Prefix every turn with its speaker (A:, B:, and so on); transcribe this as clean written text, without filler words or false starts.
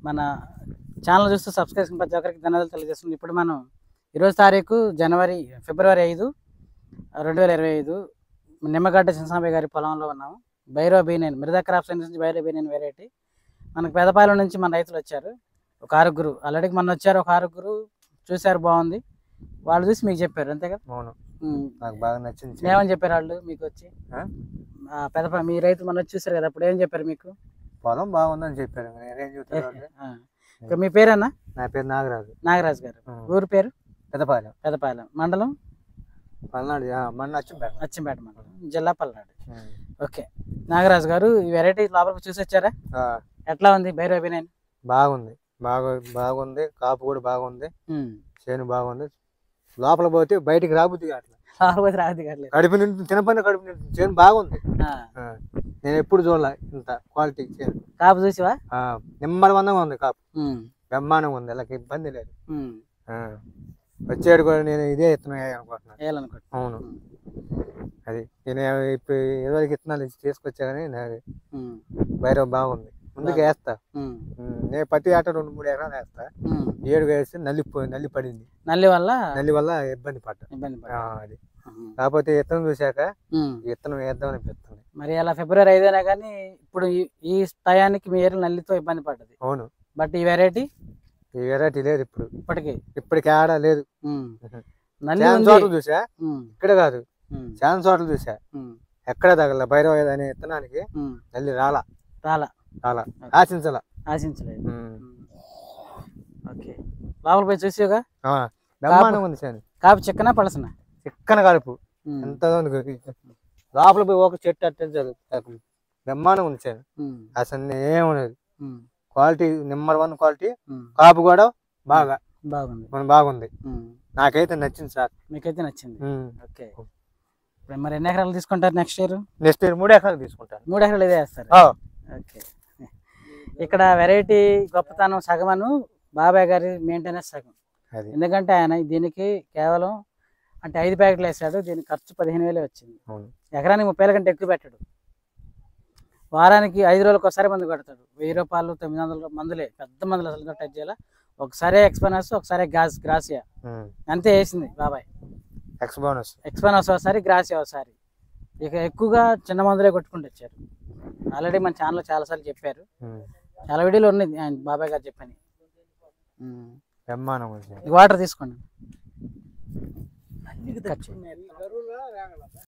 A: మన ఛానల్ చూస్తూ సబ్స్క్రైబ్ ప్రతి ఒక్కరికి ధన్యవాదాలు తెలియజేస్తుంది. ఇప్పుడు మనం 20 తారీఖు ఫిబ్రవరి 5, 2025 నిమ్మగడ్డ చిన్నసాంబయ్య గారి పొలంలో ఉన్నాము. భైరవ B9 మిర్దా క్రాప్ సైన్స్ నుంచి భైరవ B9 వెరైటీ మనకు పెదపాలెం నుంచి మన రైతులు వచ్చారు. ఒక 6 ఆల్రెడీ మన వచ్చారు. ఒక 6 చూశారు, బాగుంది. వాళ్ళు చూసి మీకు చెప్పారు అంతే కదా?
B: అవును, నాకు బాగా నచ్చింది.
A: ఏమని చెప్పారు వాళ్ళు మీకు వచ్చి? మీ రైతు మన వచ్చి చూసారు కదా, అప్పుడు ఏం చెప్పారు మీకు?
B: పొలం బాగుందని చెప్పారు.
A: మీ పేరేనా?
B: నా పేరు నాగరాజు.
A: నాగరాజు గారు. ఊరు పేరు?
B: పెదపాలెం
A: మండలం
B: పల్నాడు,
A: అచ్చంపేట మండలం, జిల్లా పల్నాడు. ఓకే నాగరాజు గారు, ఈ వెరైటీ లోపలికి చూసి వచ్చారా? ఎట్లా ఉంది భైరవ B9?
B: బాగుంది. కాపు కూడా బాగుంది, చేను బాగుంది. లోపల పోతే బయటికి రాబుద్ది కావట్లేదు. కడుపు నిండి తినపని కడుపు నిండి చేను బాగుంది. నేను ఎప్పుడు చూడలే ఇంత క్వాలిటీ చేను.
A: కాపు చూసివా?
B: నిమ్మలమందంగా ఉంది కాపు, బ్రహ్మాండంగా ఉంది. అలాగే ఇబ్బంది లేదు. వచ్చేడు కూడా నేను ఇదే ఇత్తనం వేయాలనుకుంటున్నాను. అవును, అది నేను ఇప్పుడు 20 విత్తనాలు తీసుకొచ్చా కానీ భైరవ బాగుంది. ముందుకు వేస్తా. నేను ప్రతి ఆట 2-3 ఎకరాలు వేస్తా. 7 వేస్తే నల్లి పడింది. నల్లి వల్ల ఇబ్బంది పడ్డా. అది కాకపోతే విత్తనం చూశాక విత్తనం వేద్దాం అనిపిస్తుంది.
A: మరి అలా ఫిబ్రవరి 5 అయినా కానీ ఇప్పుడు ఈ టయానికి మీ ఏరియా నల్లితో ఇబ్బంది పడ్డది.
B: అవును,
A: బట్ ఈ వెరైటీ
B: లేదు ఇప్పుడు. ఇప్పటికి ఆడ లేదు. చోట్ల చూసా, ఇక్కడ కాదు, చాలా చోట్ల చూసా, ఎక్కడ తగల. భైరవ అనే విత్తనానికి నల్లి రాలా. ఆశించలేదు.
A: ఓకే, లోపల పోయి చూసావుగా?
B: బ్రహ్మాండంగా ఉంది సార్.
A: కాపు చిక్కన పలసన?
B: చిక్కన కలుపు ఎంత లోపల పోయి ఒక చెట్టు అట్టించాలి. బ్రహ్మాండంగా ఉంది సార్. అసలు ఏమనేది క్వాలిటీ నెంబర్ 1 క్వాలిటీ. కాపు కూడా బాగుంది. నాకైతే నచ్చింది సార్.
A: మీకైతే నచ్చింది? ఓకే, మరి ఎన్ని ఎకరాలు తీసుకుంటారు నెక్స్ట్ ఇయర్?
B: 3 ఎకరాలు తీసుకుంటారు.
A: 3 ఎకరాలు ఇదే వేస్తారు? ఓకే, ఇక్కడ వెరైటీ గొప్పతనం సగమను బాబాయ్ గారి మెయింటెనెన్స్ సగం. ఎందుకంటే ఆయన దీనికి కేవలం అంటే 5 ప్యాకెట్లు వేసాడు. దీనికి ఖర్చు 15,000 వచ్చింది. ఎకరానికి 30,000 కంటే ఎక్కువ పెట్టాడు. వారానికి 5 రోజులకు ఒకసారి మందు కొడతాడు. 1000 రూపాయలు 900 మందులే, పెద్ద మందులు అసలు టచ్ చేయాలి. ఒకసారి ఎక్స్పనస్, ఒకసారి గ్రాసియా అంతే వేసింది బాబాయ్. ఎక్స్పనస్ ఒకసారి, గ్రాసియా ఒకసారి. ఇక ఎక్కువగా చిన్న మందులే కొట్టుకుంటూ వచ్చారు. ఆల్రెడీ మన ఛానల్లో చాలాసార్లు చెప్పారు, చాలా వీడియోలు ఉన్నాయి ఆయన బాబాయ్ గారు చెప్పని. వాటర్ తీసుకోండి.